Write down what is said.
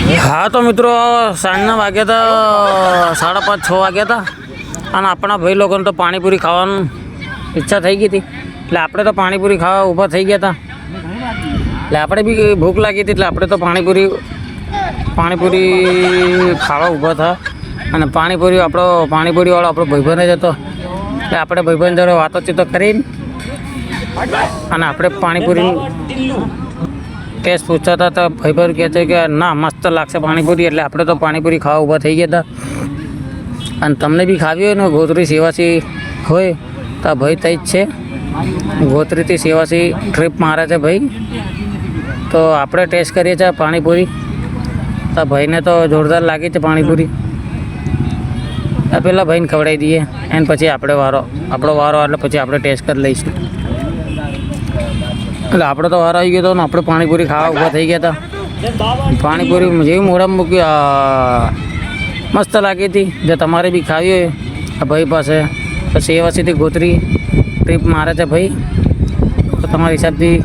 हाँ तो मित्रों सांजना वाग्या था 5:30-6 वाग्या था અને આપણા ભાઈ લોકોને તો પાણીપુરી ખાવાની ઈચ્છા થઈ ગઈ હતી એટલે આપણે તો પાણીપુરી ખાવા ઊભા થઈ ગયા હતા એટલે આપણે બી ભૂખ લાગી હતી એટલે આપણે તો પાણીપુરી ખાવા ઊભા હતા અને પાણીપુરીવાળો આપણો ભાઈબંધ જ હતો એટલે આપણે ભાઈબંધ જોડે વાતોચીતો કરીને અને આપણે પાણીપુરી ટેસ્ટ પૂછતા હતા તો ભાઈબંધ કહે છે કે ના મસ્ત લાગશે પાણીપુરી એટલે આપણે તો પાણીપુરી ખાવા ઊભા થઈ ગયા હતા અને તમને બી ખાવી હોય ને ગોત્રી સેવાસી હોય તો ભાઈ તઈ જ છે ગોત્રીથી સેવાસી ટ્રીપ મારે છે ભાઈ તો આપણે ટેસ્ટ કરીએ છીએ પાણીપુરી તો ભાઈને તો જોરદાર લાગી છે પાણીપુરી પહેલાં ભાઈને ખવડાવી દઈએ એને પછી આપણો વારો એટલે પછી આપણે ટેસ્ટ કરી લઈશું એટલે આપણે તો વારો આવી ગયો હતો ને આપણે પાણીપુરી ખાવા ઊભા થઈ ગયા હતા પાણીપુરી જેવી મોઢામાં મૂકી મસ્ત લાગી હતી જે તમારે બી ખાવી હોય આ ભાઈ પાસે તો સેવાસીથી ગોત્રી ટ્રીપ મારે છે ભાઈ તો તમારા હિસાબથી